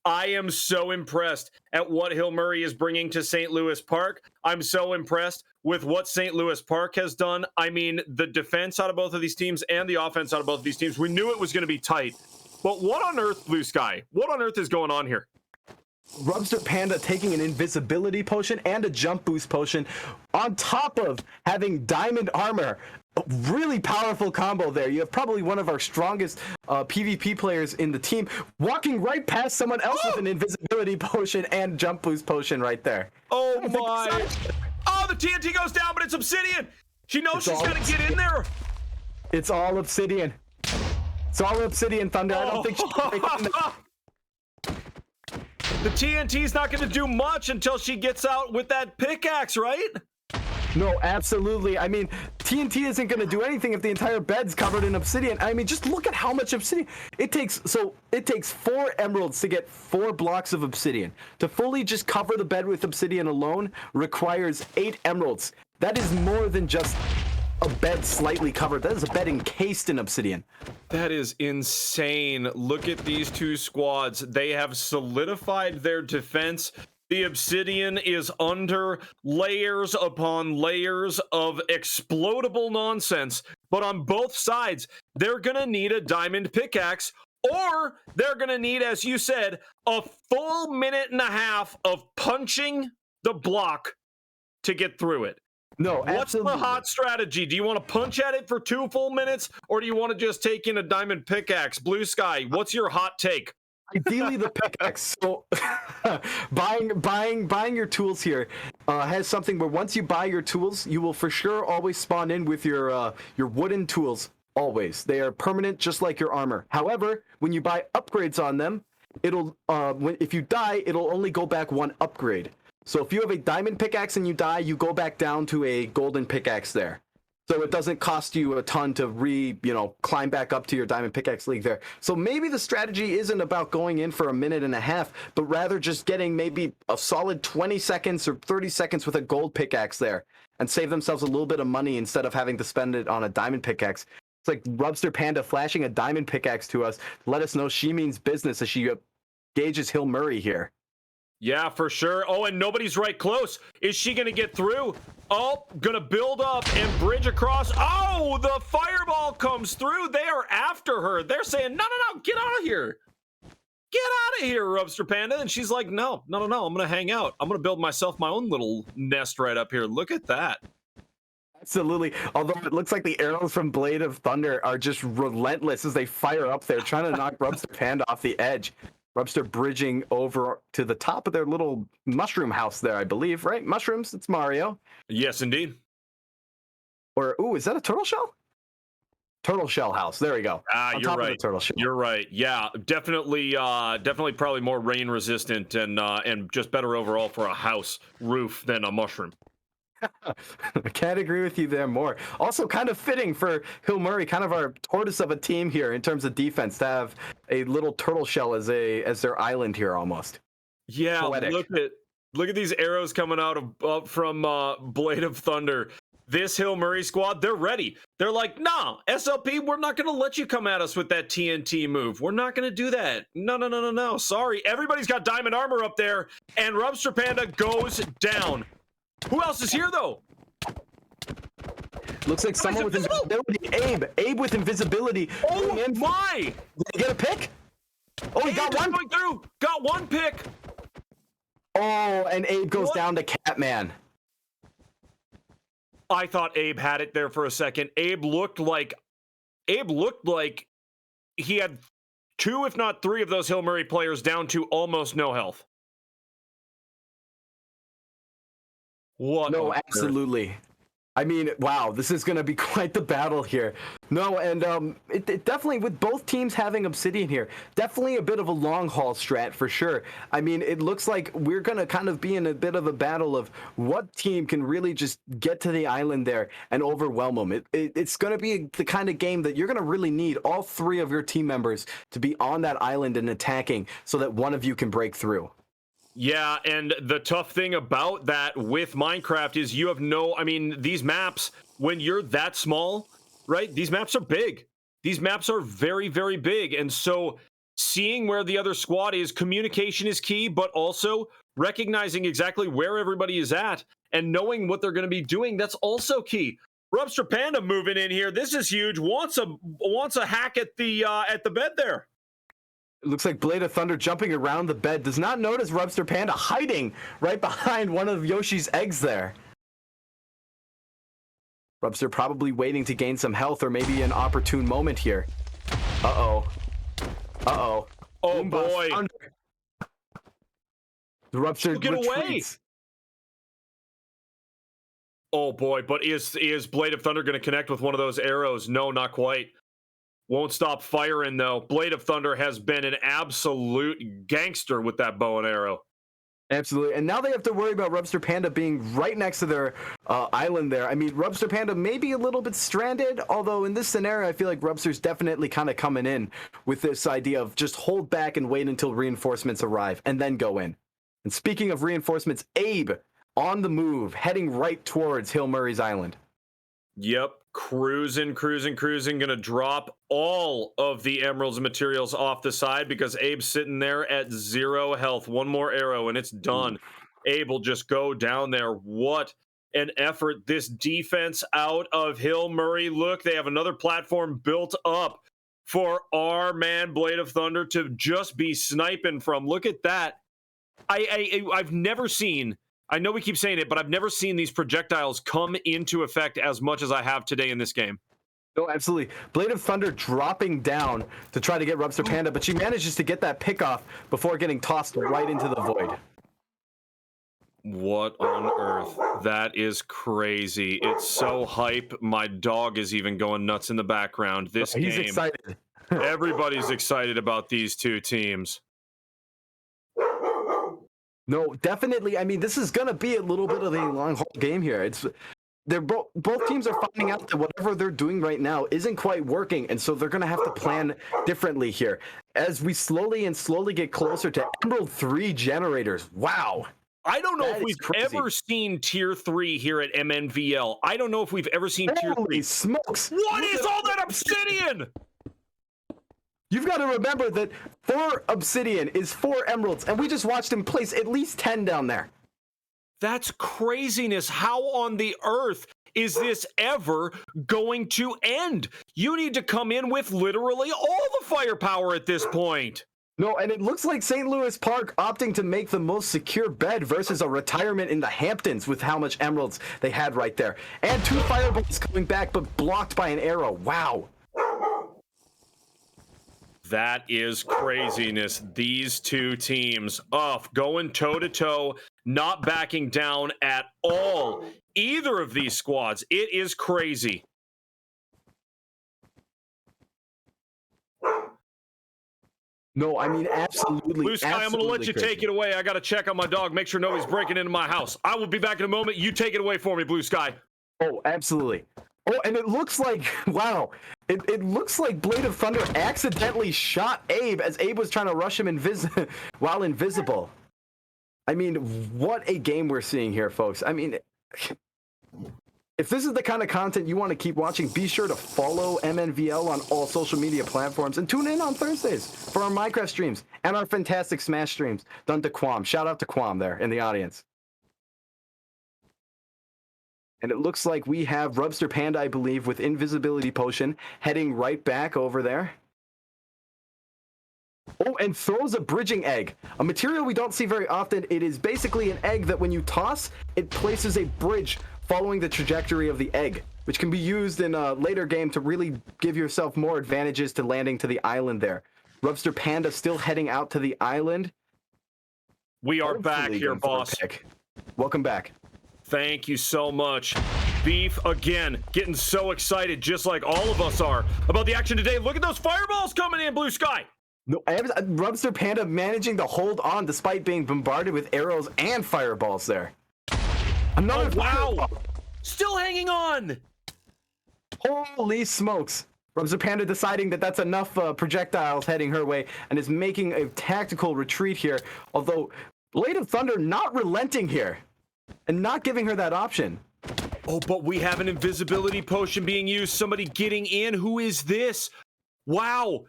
I am so impressed at what Hill Murray is bringing to St. Louis Park. I'm so impressed with what St. Louis Park has done. I mean, the defense out of both of these teams and the offense out of both of these teams, we knew it was going to be tight. But what on earth, Blue Sky? What on earth is going on here? Rubster Panda taking an invisibility potion and a jump boost potion on top of having diamond armor. A really powerful combo there. You have probably one of our strongest PvP players in the team walking right past someone else with an invisibility potion and jump boost potion right there. Oh my. Oh, the TNT goes down, but it's obsidian. She knows she's going to get in there. It's all obsidian. It's all obsidian, Thunder. I don't think she can make it in there. The TNT's not going to do much until she gets out with that pickaxe, right? No, absolutely. I mean, TNT isn't going to do anything if the entire bed's covered in obsidian. I mean, just look at how much obsidian it takes. So it takes 4 emeralds to get 4 blocks of obsidian. To fully just cover the bed with obsidian alone requires 8 emeralds. That is more than just a bed slightly covered. That is a bed encased in obsidian. That is insane. Look at these two squads. They have solidified their defense. The obsidian is under layers upon layers of explodable nonsense. But on both sides, they're going to need a diamond pickaxe, or they're going to need, as you said, a full 1.5 minutes of punching the block to get through it. No, What's the absolutely. hot strategy? Do you want to punch at it for 2 full minutes, or do you want to just take in a diamond pickaxe? Blue Sky, what's your hot take? Ideally, the pickaxe. So, buying your tools here has something where once you buy your tools, you will for sure always spawn in with your wooden tools. Always, they are permanent, just like your armor. However, when you buy upgrades on them, it'll if you die, it'll only go back 1 upgrade. So if you have a diamond pickaxe and you die, you go back down to a golden pickaxe there. So it doesn't cost you a ton to climb back up to your diamond pickaxe league there. So maybe the strategy isn't about going in for a minute and a half, but rather just getting maybe a solid 20 seconds or 30 seconds with a gold pickaxe there and save themselves a little bit of money instead of having to spend it on a diamond pickaxe. It's like Rubster Panda flashing a diamond pickaxe to us. Let us know she means business as she gauges Hill Murray here. Yeah, for sure. Oh, and nobody's right close. Is she going to get through? Oh, going to build up and bridge across. Oh, the fireball comes through. They are after her. They're saying, no, get out of here. Get out of here, Rubster Panda. And she's like, no. I'm going to hang out. I'm going to build myself my own little nest right up here. Look at that. Absolutely. Although it looks like the arrows from Blade of Thunder are just relentless as they fire up there, trying to knock Rubster Panda off the edge. Rubster bridging over to the top of their little mushroom house there, I believe, right? Mushrooms, it's Mario. Yes, indeed. Or, ooh, is that a turtle shell? Turtle shell house. There we go. You're right. Turtle shell. You're right. Yeah, definitely probably more rain resistant and just better overall for a house roof than a mushroom. I can't agree with you there more. Also, kind of fitting for Hill Murray, kind of our tortoise of a team here in terms of defense, to have a little turtle shell as their island here almost. Yeah, Poetic. look at these arrows coming up from Blade of Thunder. This Hill Murray squad, they're ready. They're like, nah, SLP, we're not going to let you come at us with that TNT move. We're not going to do that. No. Sorry. Everybody's got diamond armor up there, and Rubster Panda goes down. Who else is here, though? Looks like someone with invisibility. Abe with invisibility. Oh, my! Did he get a pick? Oh, he got one. Going through. Got one pick. Oh, and Abe goes down to Catman. I thought Abe had it there for a second. Abe looked like he had 2, if not 3 of those Hill Murray players down to almost no health. What? No, absolutely. I mean, wow, this is going to be quite the battle here. No, and it definitely, with both teams having Obsidian here, definitely a bit of a long haul strat for sure. I mean, it looks like we're going to kind of be in a bit of a battle of what team can really just get to the island there and overwhelm them. It's going to be the kind of game that you're going to really need all 3 of your team members to be on that island and attacking so that one of you can break through. Yeah, and the tough thing about that with Minecraft is you have these maps, when you're that small, right? These maps are big. These maps are very, very big. And so seeing where the other squad is, communication is key, but also recognizing exactly where everybody is at and knowing what they're going to be doing, that's also key. Rubster Panda moving in here. This is huge. Wants a hack at the bed there. It looks like Blade of Thunder jumping around the bed. Does not notice Rubster Panda hiding right behind one of Yoshi's eggs there. Rubster probably waiting to gain some health or maybe an opportune moment here. Uh-oh. Oh, boy. The Rubster get retreats. Away. Oh, boy. But is Blade of Thunder going to connect with one of those arrows? No, not quite. Won't stop firing, though. Blade of Thunder has been an absolute gangster with that bow and arrow. Absolutely. And now they have to worry about Rubster Panda being right next to their island there. I mean, Rubster Panda may be a little bit stranded, although in this scenario, I feel like Rubster's definitely kind of coming in with this idea of just hold back and wait until reinforcements arrive and then go in. And speaking of reinforcements, Abe on the move, heading right towards Hill Murray's island. Yep. Cruising. Gonna drop all of the emeralds and materials off the side because Abe's sitting there at 0 health. One more arrow and it's done. Abe will just go down there. What an effort. This defense out of Hill Murray. Look, they have another platform built up for our man Blade of Thunder to just be sniping from. Look at that. I've never seen I know we keep saying it, but I've never seen these projectiles come into effect as much as I have today in this game. No, absolutely. Blade of Thunder dropping down to try to get Rubster Panda, but she manages to get that pick off before getting tossed right into the void. What on earth? That is crazy. It's so hype. My dog is even going nuts in the background. This He's game, excited. everybody's excited about these two teams. No, definitely. I mean, this is going to be a little bit of a long haul game here. They're both teams are finding out that whatever they're doing right now isn't quite working, and so they're going to have to plan differently here as we slowly get closer to Emerald 3 generators. Wow. I don't know That if is we've crazy. ever seen tier 3 here at MNVL. I don't know if we've ever seen tier 3. Holy smokes. What is all that obsidian? You've got to remember that 4 obsidian is 4 emeralds, and we just watched him place at least 10 down there. That's craziness. How on the earth is this ever going to end? You need to come in with literally all the firepower at this point. No, and it looks like St. Louis Park opting to make the most secure bed versus a retirement in the Hamptons with how much emeralds they had right there. And 2 fireballs coming back, but blocked by an arrow. Wow. That is craziness. These two teams going toe-to-toe, not backing down at all. Either of these squads. It is crazy. No, I mean, absolutely. Blue Sky, I'm going to let you take it away. I got to check on my dog, make sure nobody's breaking into my house. I will be back in a moment. You take it away for me, Blue Sky. Oh, absolutely. Oh, and it looks like, wow, it looks like Blade of Thunder accidentally shot Abe as Abe was trying to rush him while invisible. I mean, what a game we're seeing here, folks. I mean, if this is the kind of content you want to keep watching, be sure to follow MNVL on all social media platforms and tune in on Thursdays for our Minecraft streams and our fantastic Smash streams done to Quam. Shout out to Quam there in the audience. And it looks like we have Rubster Panda, I believe, with Invisibility Potion, heading right back over there. Oh, and throws a bridging egg. A material we don't see very often. It is basically an egg that when you toss, it places a bridge following the trajectory of the egg, which can be used in a later game to really give yourself more advantages to landing to the island there. Rubster Panda still heading out to the island. We are back here, boss. Welcome back. Thank you so much. Beef, again, getting so excited, just like all of us are, about the action today. Look at those fireballs coming in, Blue Sky. No, Rubster Panda managing to hold on despite being bombarded with arrows and fireballs there. Another wow. Still hanging on. Holy smokes. Rubster Panda deciding that that's enough projectiles heading her way and is making a tactical retreat here. Although, Blade of Thunder not relenting here and not giving her that option. Oh, but we have an invisibility potion being used. Somebody getting in. Who is this? Wow.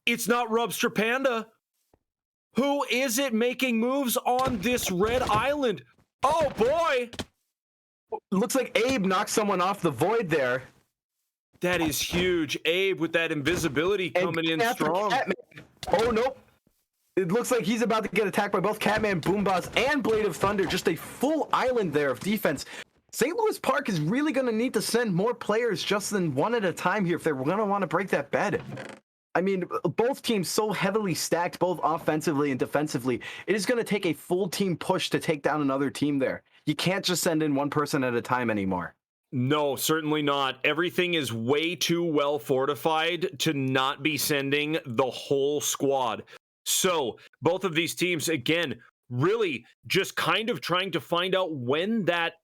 It's not Rubster Panda. Who is it making moves on this red island? Oh, boy. Looks like Abe knocked someone off the void there. That is huge. Abe with that invisibility coming in strong. Catman. Oh, nope. It looks like he's about to get attacked by both Catman, Boomboss, and Blade of Thunder. Just a full island there of defense. St. Louis Park is really going to need to send more players just than one at a time here if they're going to want to break that bed. I mean, both teams so heavily stacked, both offensively and defensively. It is going to take a full team push to take down another team there. You can't just send in one person at a time anymore. No, certainly not. Everything is way too well fortified to not be sending the whole squad. So both of these teams, again, really just kind of trying to find out when that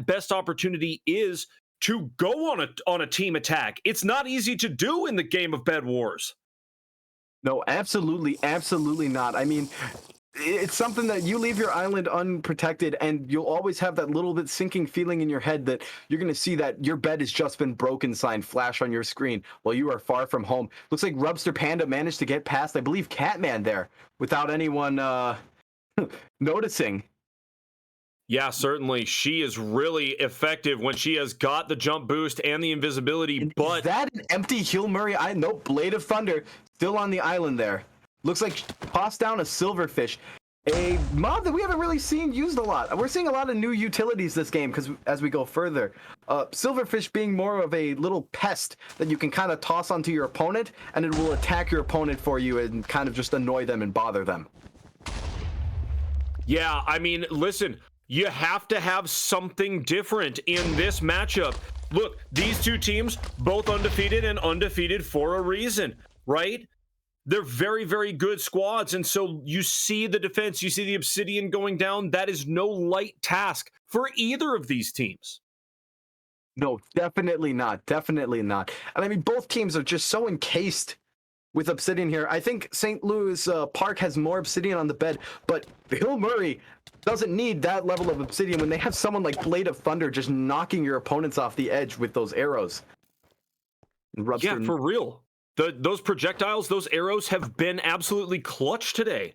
best opportunity is to go on a team attack. It's not easy to do in the game of Bed Wars. No, absolutely not. I mean, it's something that you leave your island unprotected and you'll always have that little bit sinking feeling in your head that you're going to see that your bed has just been broken sign flash on your screen while you are far from home. Looks like Rubster Panda managed to get past, I believe, Catman there without anyone noticing. Yeah, certainly. She is really effective when she has got the jump boost and the invisibility, And but is that an empty Heal Murray? Nope, Blade of Thunder still on the island there. Looks like tossed down a silverfish. A mod that we haven't really seen used a lot. We're seeing a lot of new utilities this game because as we go further, Silverfish being more of a little pest that you can kind of toss onto your opponent and it will attack your opponent for you and kind of just annoy them and bother them. Yeah, I mean, listen, you have to have something different in this matchup. Look, these two teams, both undefeated and undefeated for a reason, right? They're very, very good squads. And so you see the defense, you see the Obsidian going down. That is no light task for either of these teams. No, definitely not. Definitely not. And I mean, both teams are just so encased with Obsidian here. I think St. Louis Park has more Obsidian on the bed, but Hill Murray doesn't need that level of Obsidian when they have someone like Blade of Thunder just knocking your opponents off the edge with those arrows. Yeah, for real. Those projectiles, those arrows have been absolutely clutch today.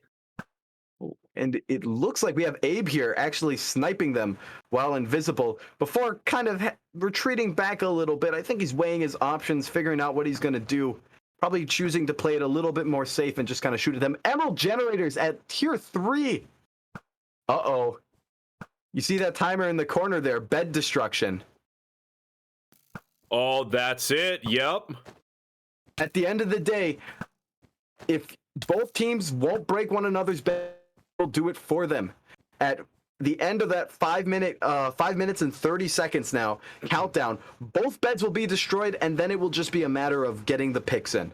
And it looks like we have Abe here actually sniping them while invisible before kind of retreating back a little bit. I think he's weighing his options, figuring out what he's going to do. Probably choosing to play it a little bit more safe and just kind of shoot at them. Emerald Generators at tier 3. Uh-oh. You see that timer in the corner there, bed destruction. Oh, that's it. Yep. At the end of the day, if both teams won't break one another's bed, we'll do it for them. At the end of that 5 minutes and 30 seconds now countdown, both beds will be destroyed, and then it will just be a matter of getting the picks in.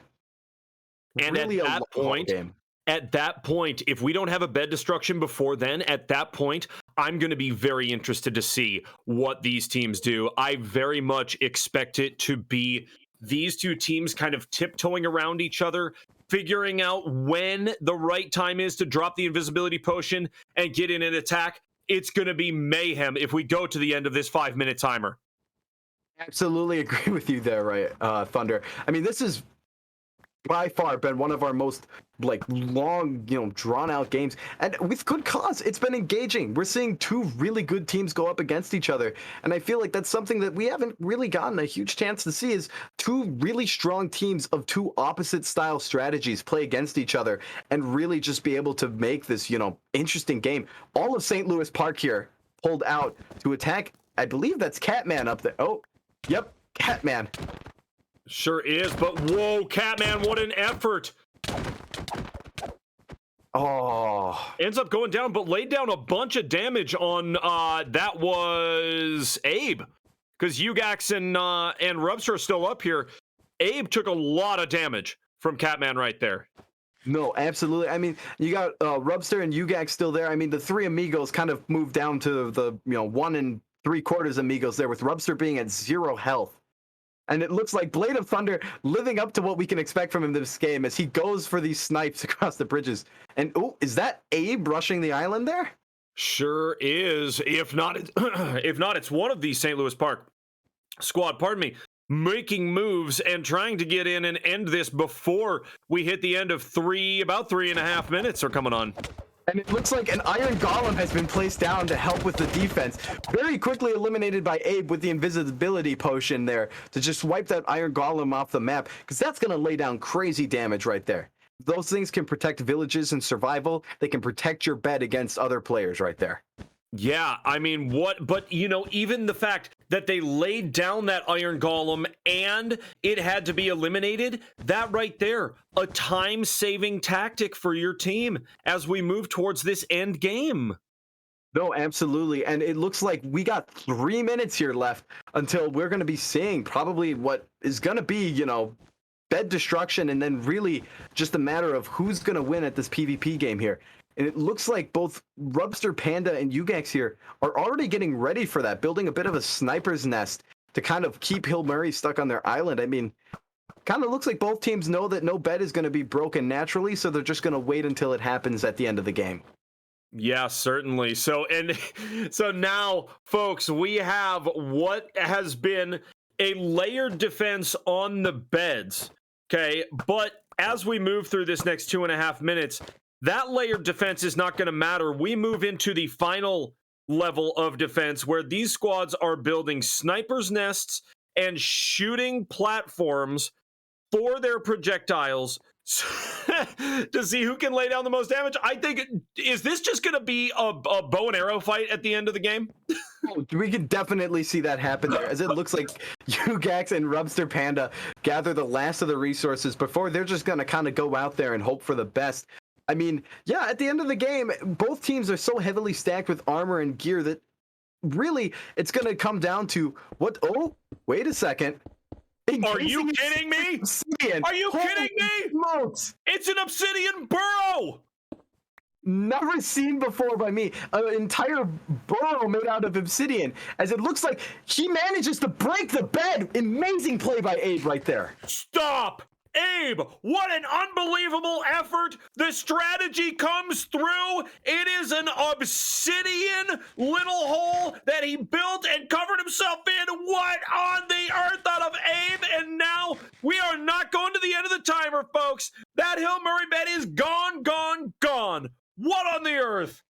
And really at that point, if we don't have a bed destruction before then, at that point, I'm going to be very interested to see what these teams do. I very much expect it to be these two teams kind of tiptoeing around each other, figuring out when the right time is to drop the invisibility potion and get in an attack. It's going to be mayhem if we go to the end of this 5-minute timer. Absolutely agree with you there, right, Thunder. I mean, this is by far been one of our most long, drawn out games, and with good cause. It's been engaging. We're seeing two really good teams go up against each other, and I feel like that's something that we haven't really gotten a huge chance to see, is two really strong teams of two opposite style strategies play against each other and really just be able to make this, interesting game. All of St. Louis Park here pulled out to attack. I believe that's Catman up there. Oh, yep, Catman. Sure is, but whoa, Catman, what an effort. Oh. Ends up going down, but laid down a bunch of damage on, that was Abe. Because Ugax and Rubster are still up here. Abe took a lot of damage from Catman right there. No, absolutely. I mean, you got Rubster and Ugax still there. I mean, the three amigos kind of moved down to the, 1 3/4 amigos there, with Rubster being at 0 health. And it looks like Blade of Thunder living up to what we can expect from him this game as he goes for these snipes across the bridges. And, oh, is that Abe rushing the island there? Sure is. If not, it's one of these St. Louis Park squad, making moves and trying to get in and end this before we hit the end of about 3.5 minutes are coming on. And it looks like an Iron Golem has been placed down to help with the defense. Very quickly eliminated by Abe with the invisibility potion there to just wipe that Iron Golem off the map, because that's going to lay down crazy damage right there. Those things can protect villages and survival. They can protect your bed against other players right there. Yeah, I mean, but even the fact that they laid down that Iron Golem and it had to be eliminated, that right there, a time-saving tactic for your team as we move towards this end game. No, absolutely. And it looks like we got 3 minutes here left until we're going to be seeing probably what is going to be, bed destruction, and then really just a matter of who's going to win at this PvP game here. And it looks like both Rubster, Panda, and Ugax here are already getting ready for that, building a bit of a sniper's nest to kind of keep Hill Murray stuck on their island. I mean, kind of looks like both teams know that no bed is going to be broken naturally, so they're just going to wait until it happens at the end of the game. Yeah, certainly. So now, folks, we have what has been a layered defense on the beds, okay? But as we move through this next 2.5 minutes, that layered defense is not going to matter. We move into the final level of defense where these squads are building snipers' nests and shooting platforms for their projectiles to see who can lay down the most damage. I think, is this just going to be a bow and arrow fight at the end of the game? Oh, we could definitely see that happen there, as it looks like Ugax and Rubster Panda gather the last of the resources before they're just going to kind of go out there and hope for the best. I mean, yeah, at the end of the game, both teams are so heavily stacked with armor and gear that really it's going to come down to what. Oh, wait a second. Are you kidding me? Obsidian. Are you kidding me? Smokes. It's an obsidian burrow. Never seen before by me. An entire burrow made out of obsidian, as it looks like he manages to break the bed. Amazing play by Abe right there. Stop. Abe, what an unbelievable effort. The strategy comes through. It is an obsidian little hole that he built and covered himself in. What on the earth out of Abe? And now we are not going to the end of the timer, folks. That Hill Murray bet is gone, gone, gone. What on the earth?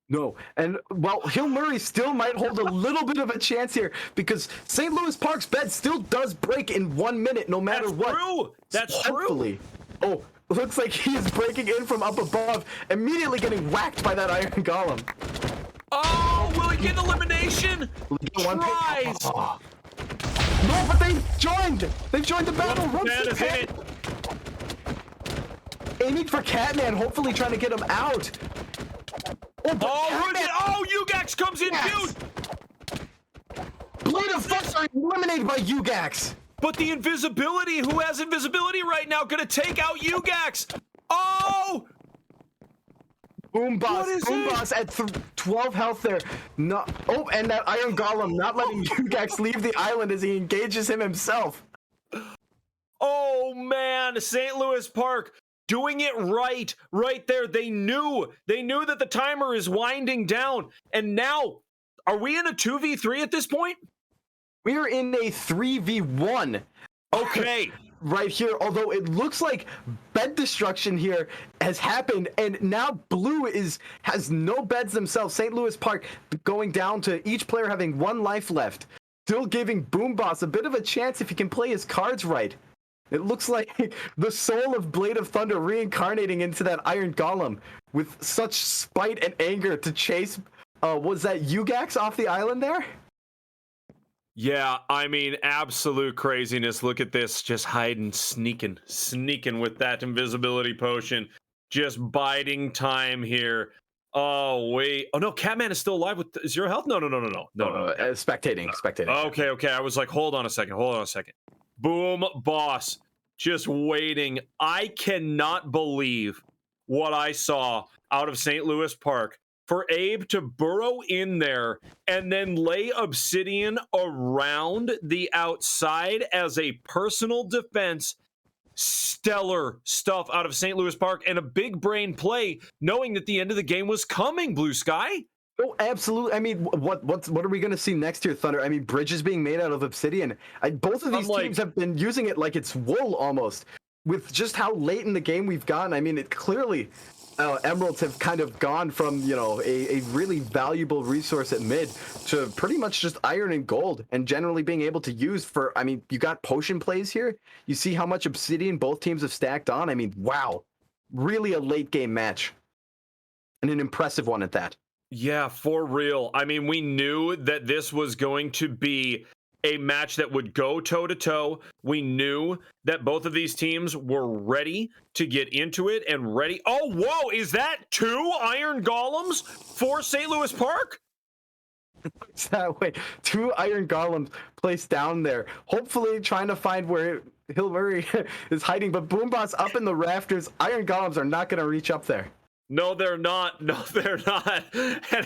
No, and well, Hill Murray still might hold a little bit of a chance here because St. Louis Park's bed still does break in 1 minute, no matter what. True. That's hopefully. True. Oh, looks like he's breaking in from up above, immediately getting whacked by that iron golem. Oh, will he get elimination? Tries. Oh. No, but they joined. They've joined the battle. Man is in it. Aiming for Catman, hopefully trying to get him out. Oh, Ugax comes in, yes. dude! Blade of Thunder are eliminated by Ugax. But the invisibility, who has invisibility right now, gonna take out Ugax. Oh! Boom Boss at 12 health there. No, oh, and that Iron Golem not letting Ugax leave the island as he engages him himself. Oh man, St. Louis Park. Doing it right there. They knew that the timer is winding down. And now, are we in a 2v3 at this point? We are in a 3v1. Okay. Right here, although it looks like bed destruction here has happened, and now Blue has no beds themselves. St. Louis Park going down to each player having 1 life left, still giving Boom Boss a bit of a chance if he can play his cards right. It looks like the soul of Blade of Thunder reincarnating into that Iron Golem with such spite and anger to chase, was that Ugax off the island there? Yeah, I mean, absolute craziness. Look at this, just hiding, sneaking with that invisibility potion. Just biding time here. Oh, wait. Oh, no, Catman is still alive with 0 health? No. Spectating. Okay. I was like, hold on a second. Boom Boss, just waiting. I cannot believe what I saw out of St. Louis Park. For Abe to burrow in there and then lay obsidian around the outside as a personal defense. Stellar stuff out of St. Louis Park, and a big brain play knowing that the end of the game was coming, Blue Sky. Oh, absolutely. I mean, what are we going to see next year, Thunder? I mean, bridges being made out of obsidian. Both of these teams have been using it like it's wool almost. With just how late in the game we've gotten, I mean, it clearly emeralds have kind of gone from, a really valuable resource at mid to pretty much just iron and gold, and generally being able to use for, I mean, you got potion plays here. You see how much obsidian both teams have stacked on. I mean, wow. Really a late game match. And an impressive one at that. Yeah, for real. I mean, we knew that this was going to be a match that would go toe-to-toe. We knew that both of these teams were ready to get into it and ready. Oh, whoa, is that 2 Iron Golems for St. Louis Park? It's that way. 2 Iron Golems placed down there. Hopefully trying to find where Hill Murray is hiding, but Boom Boss up in the rafters. Iron Golems are not going to reach up there. No, they're not. And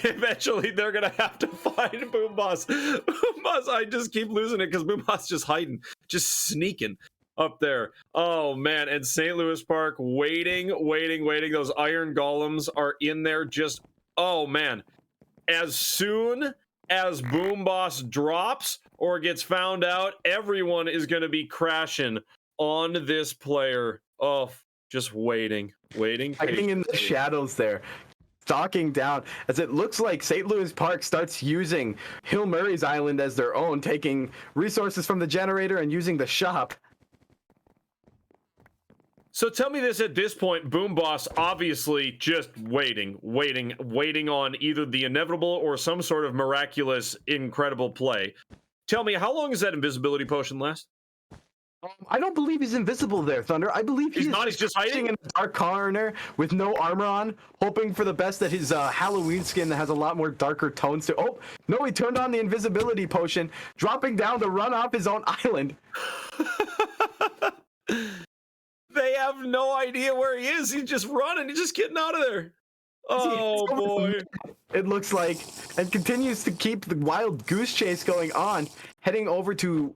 eventually they're going to have to find Boom Boss. Boom Boss, I just keep losing it because Boom Boss just hiding, just sneaking up there. Oh, man. And St. Louis Park waiting. Those Iron Golems are in there just, oh, man. As soon as Boom Boss drops or gets found out, everyone is going to be crashing on this player. Oh, just waiting. Hiding in the shadows there, stalking down, as it looks like St. Louis Park starts using Hill Murray's island as their own, taking resources from the generator and using the shop. So tell me this: at this point, Boom Boss obviously just waiting on either the inevitable or some sort of miraculous, incredible play. Tell me, how long does that invisibility potion last? I don't believe he's invisible there, Thunder. I believe He's not. He's just hiding in a dark corner with no armor on, hoping for the best that his Halloween skin that has a lot more darker tones to. Oh, no, he turned on the invisibility potion, dropping down to run off his own island. They have no idea where he is. He's just running. He's just getting out of there. Oh, boy. It looks like, and continues to keep the wild goose chase going on, heading over to,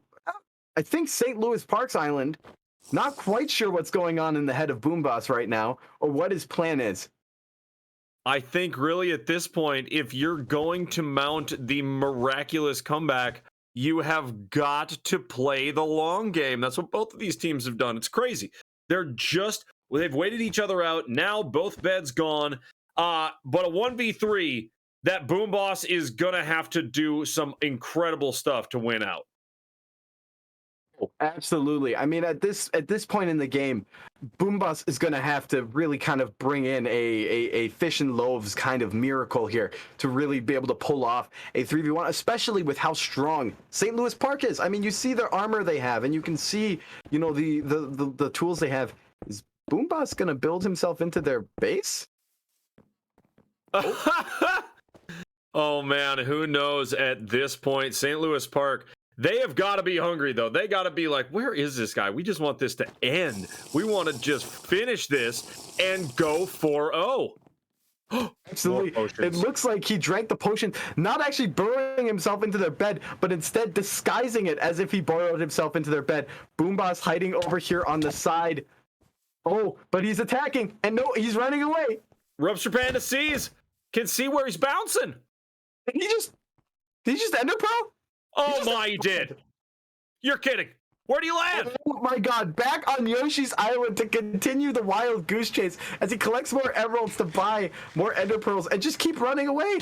I think, St. Louis Park's island. Not quite sure what's going on in the head of Boom Boss right now, or what his plan is. I think really at this point, if you're going to mount the miraculous comeback, you have got to play the long game. That's what both of these teams have done. It's crazy. They've waited each other out. Now both beds gone. But a 1v3, that Boom Boss is gonna have to do some incredible stuff to win out. Oh, absolutely. I mean, at this point in the game, Boom Boss is going to have to really kind of bring in a fish and loaves kind of miracle here to really be able to pull off a 3v1, especially with how strong St. Louis Park is. I mean, you see their armor they have, and you can see, you know, the tools they have. Is Boom Boss going to build himself into their base? Oh man, who knows at this point? St. Louis Park, they have got to be hungry, though. They got to be like, where is this guy? We just want this to end. We want to just finish this and go 4-0. Absolutely. It looks like he drank the potion, not actually burrowing himself into their bed, but instead disguising it as if he burrowed himself into their bed. Boom Boss hiding over here on the side. Oh, but he's attacking, and no, he's running away. Rubster Panda can see where he's bouncing. Did he just Ender Pearl? Oh my, he did. You're kidding. Where do you land? Oh my god, back on Yoshi's Island to continue the wild goose chase as he collects more emeralds to buy more Ender Pearls and just keep running away.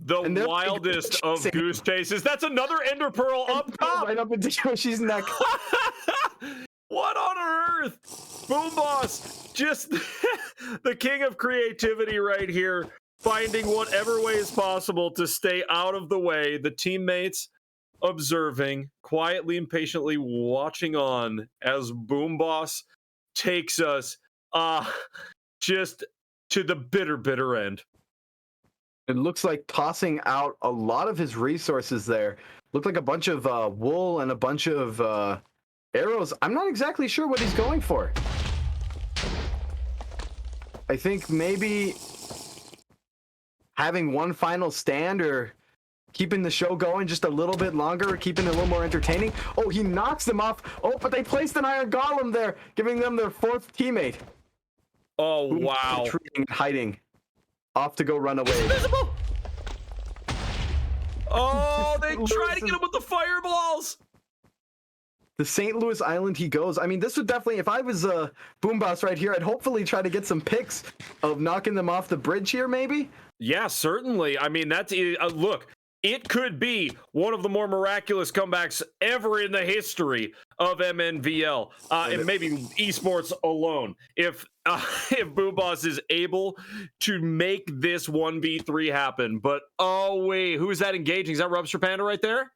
The wildest of goose chases. That's another Ender Pearl up top. Right up into Yoshi's neck. What on earth? Boom Boss, just the king of creativity right here, finding whatever way is possible to stay out of the way. The teammates observing, quietly and patiently watching on as Boom Boss takes us just to the bitter end. It looks like tossing out a lot of his resources there. Looked like a bunch of wool and a bunch of arrows. I'm not exactly sure what he's going for. I think maybe having one final stand or keeping the show going just a little bit longer, keeping it a little more entertaining. Oh, he knocks them off. Oh, but they placed an iron golem there, giving them their fourth teammate. Oh, wow. Retreating and hiding. Off to go run away. Invisible! Oh, they try to get him with the fireballs! The St. Louis Island he goes. I mean, this would definitely, if I was a Boom Boss right here, I'd hopefully try to get some pics of knocking them off the bridge here, maybe? Yeah, certainly. I mean, that's, look, it could be one of the more miraculous comebacks ever in the history of MNVL, and maybe esports alone. If Boom Boss is able to make this 1v3 happen. But, oh, wait, who's that engaging? Is that Rubster Panda right there?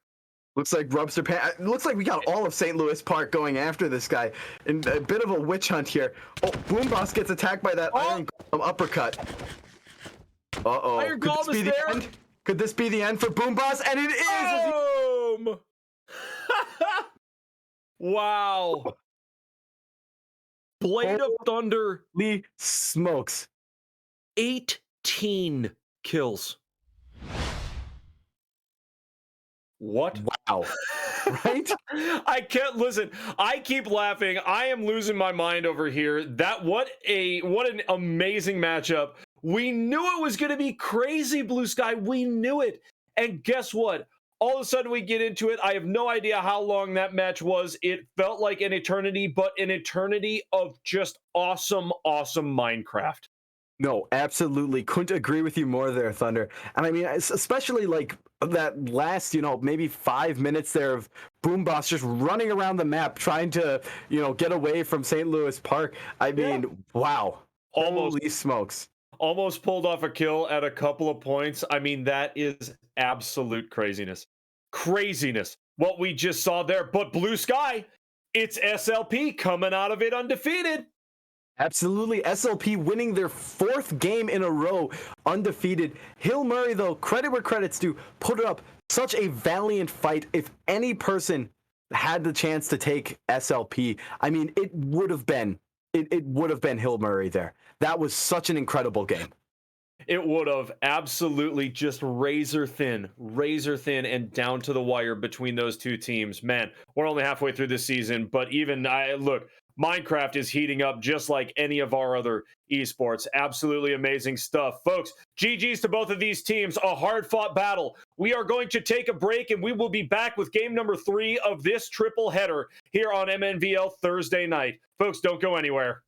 Looks like Rubster Panda. Looks like we got all of St. Louis Park going after this guy. In a bit of a witch hunt here. Oh, Boom Boss gets attacked by that iron uppercut. Uh-oh. Iron Golem is there. End? Could this be the end for Boom Boss? And it is! Boom! Wow. Blade of Thunder. Lee smokes. 18 kills. What? Wow. Right? I can't listen. I keep laughing. I am losing my mind over here. What an amazing matchup. We knew it was going to be crazy, Blue Sky. We knew it. And guess what? All of a sudden we get into it. I have no idea how long that match was. It felt like an eternity, but an eternity of just awesome, awesome Minecraft. No, absolutely. Couldn't agree with you more there, Thunder. And I mean, especially like that last, maybe 5 minutes there of Boomboss just running around the map trying to, get away from St. Louis Park. I Yeah. mean, wow. Almost Holy smokes. almost pulled off a kill at a couple of points. I mean, that is absolute craziness. Craziness. What we just saw there. But Blue Sky, it's SLP coming out of it undefeated. Absolutely. SLP winning their 4th game in a row undefeated. Hill Murray, though, credit where credit's due, put up such a valiant fight. If any person had the chance to take SLP, I mean, it would have been Hill Murray there. That was such an incredible game. It would have absolutely just razor thin, and down to the wire between those two teams. Man, we're only halfway through this season, but even look, Minecraft is heating up just like any of our other esports. Absolutely amazing stuff. Folks, GG's to both of these teams. A hard fought battle. We are going to take a break and we will be back with game number 3 of this triple header here on MNVL Thursday night. Folks, don't go anywhere.